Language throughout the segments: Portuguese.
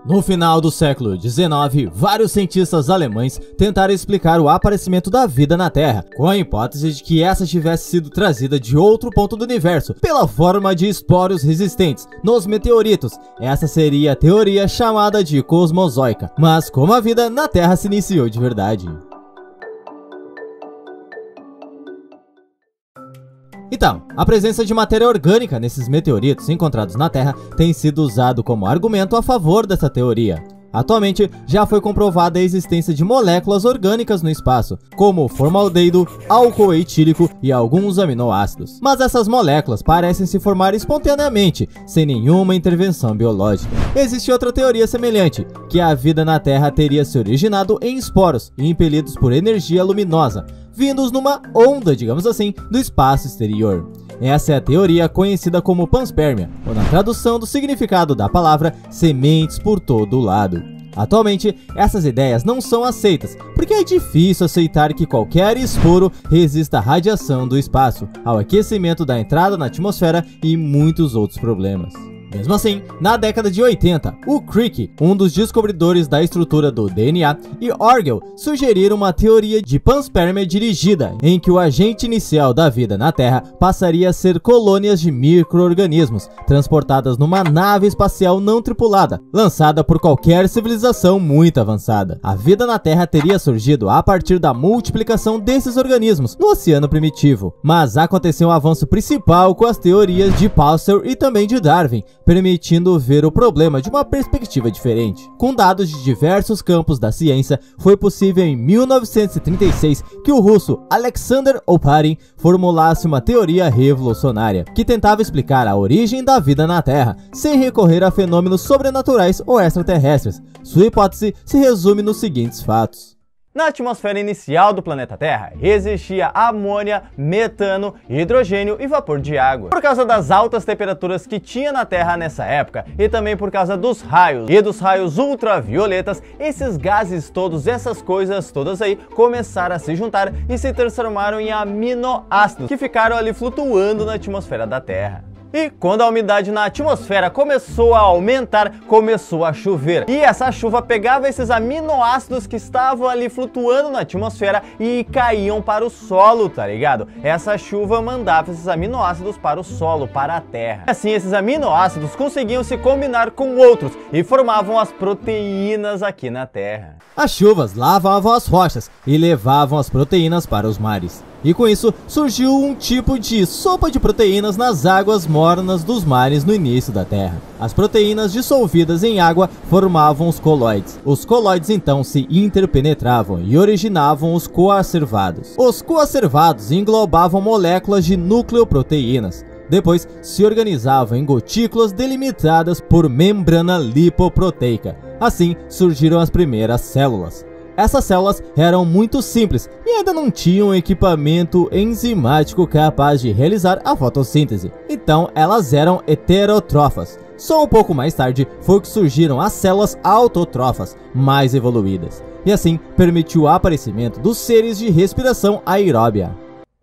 No final do século XIX, vários cientistas alemães tentaram explicar o aparecimento da vida na Terra, com a hipótese de que essa tivesse sido trazida de outro ponto do universo, pela forma de esporos resistentes nos meteoritos. Essa seria a teoria chamada de cosmozoica, mas como a vida na Terra se iniciou de verdade. Então, a presença de matéria orgânica nesses meteoritos encontrados na Terra tem sido usado como argumento a favor dessa teoria. Atualmente, já foi comprovada a existência de moléculas orgânicas no espaço, como formaldeído, álcool etílico e alguns aminoácidos. Mas essas moléculas parecem se formar espontaneamente, sem nenhuma intervenção biológica. Existe outra teoria semelhante, que a vida na Terra teria se originado em esporos e impelidos por energia luminosa, vindos numa onda, digamos assim, do espaço exterior. Essa é a teoria conhecida como panspermia, ou na tradução do significado da palavra, sementes por todo o lado. Atualmente, essas ideias não são aceitas, porque é difícil aceitar que qualquer esporo resista à radiação do espaço, ao aquecimento da entrada na atmosfera e muitos outros problemas. Mesmo assim, na década de 80, o Crick, um dos descobridores da estrutura do DNA, e Orgel sugeriram uma teoria de panspermia dirigida, em que o agente inicial da vida na Terra passaria a ser colônias de micro-organismos, transportadas numa nave espacial não tripulada, lançada por qualquer civilização muito avançada. A vida na Terra teria surgido a partir da multiplicação desses organismos no oceano primitivo, mas aconteceu um avanço principal com as teorias de Pasteur e também de Darwin, permitindo ver o problema de uma perspectiva diferente. Com dados de diversos campos da ciência, foi possível em 1936 que o russo Alexander Oparin formulasse uma teoria revolucionária, que tentava explicar a origem da vida na Terra, sem recorrer a fenômenos sobrenaturais ou extraterrestres. Sua hipótese se resume nos seguintes fatos. Na atmosfera inicial do planeta Terra, existia amônia, metano, hidrogênio e vapor de água. Por causa das altas temperaturas que tinha na Terra nessa época, e também por causa dos raios e dos raios ultravioletas, esses gases todos, essas coisas todas aí, começaram a se juntar e se transformaram em aminoácidos, que ficaram ali flutuando na atmosfera da Terra. E quando a umidade na atmosfera começou a aumentar, começou a chover. E essa chuva pegava esses aminoácidos que estavam ali flutuando na atmosfera e caíam para o solo, tá ligado? Essa chuva mandava esses aminoácidos para o solo, para a Terra. Assim, esses aminoácidos conseguiam se combinar com outros e formavam as proteínas aqui na Terra. As chuvas lavavam as rochas e levavam as proteínas para os mares. E com isso, surgiu um tipo de sopa de proteínas nas águas mornas dos mares no início da Terra. As proteínas dissolvidas em água formavam os coloides. Os coloides então se interpenetravam e originavam os coacervados. Os coacervados englobavam moléculas de nucleoproteínas. Depois se organizavam em gotículas delimitadas por membrana lipoproteica. Assim surgiram as primeiras células. Essas células eram muito simples e ainda não tinham equipamento enzimático capaz de realizar a fotossíntese. Então elas eram heterótrofas. Só um pouco mais tarde foi que surgiram as células autotrófas, mais evoluídas. E assim permitiu o aparecimento dos seres de respiração aeróbia.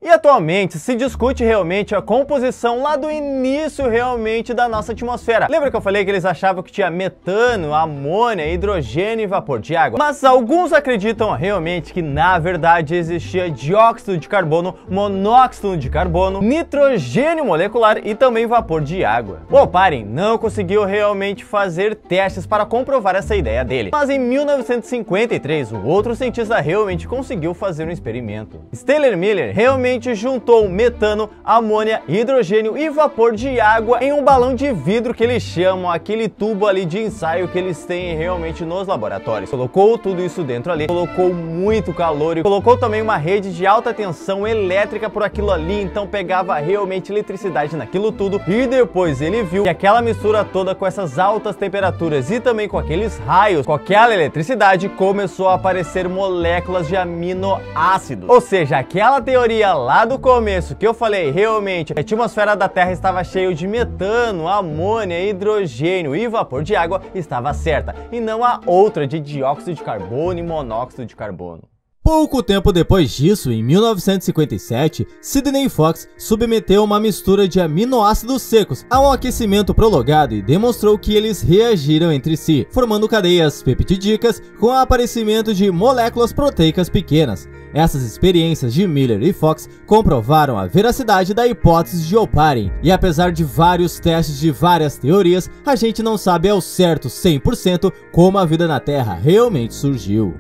E atualmente se discute realmente a composição lá do início realmente da nossa atmosfera. Lembra que eu falei que eles achavam que tinha metano, amônia, hidrogênio e vapor de água? Mas alguns acreditam realmente que na verdade existia dióxido de carbono, monóxido de carbono, nitrogênio molecular e também vapor de água. O Oparin não conseguiu realmente fazer testes para comprovar essa ideia dele. Mas em 1953, o outro cientista realmente conseguiu fazer um experimento. Steller-Miller realmente juntou metano, amônia, hidrogênio e vapor de água em um balão de vidro que eles chamam aquele tubo ali de ensaio que eles têm realmente nos laboratórios. Colocou tudo isso dentro ali, colocou muito calor e colocou também uma rede de alta tensão elétrica por aquilo ali, então pegava realmente eletricidade naquilo tudo e depois ele viu que aquela mistura toda com essas altas temperaturas e também com aqueles raios, com aquela eletricidade, começou a aparecer moléculas de aminoácidos. Ou seja, aquela teoria lá do começo que eu falei realmente a atmosfera da Terra estava cheia de metano, amônia, hidrogênio e vapor de água estava certa, e não a outra de dióxido de carbono e monóxido de carbono. Pouco tempo depois disso, em 1957, Sidney Fox submeteu uma mistura de aminoácidos secos a um aquecimento prolongado e demonstrou que eles reagiram entre si, formando cadeias peptídicas com o aparecimento de moléculas proteicas pequenas. Essas experiências de Miller e Fox comprovaram a veracidade da hipótese de Oparin, e apesar de vários testes de várias teorias, a gente não sabe ao certo 100% como a vida na Terra realmente surgiu.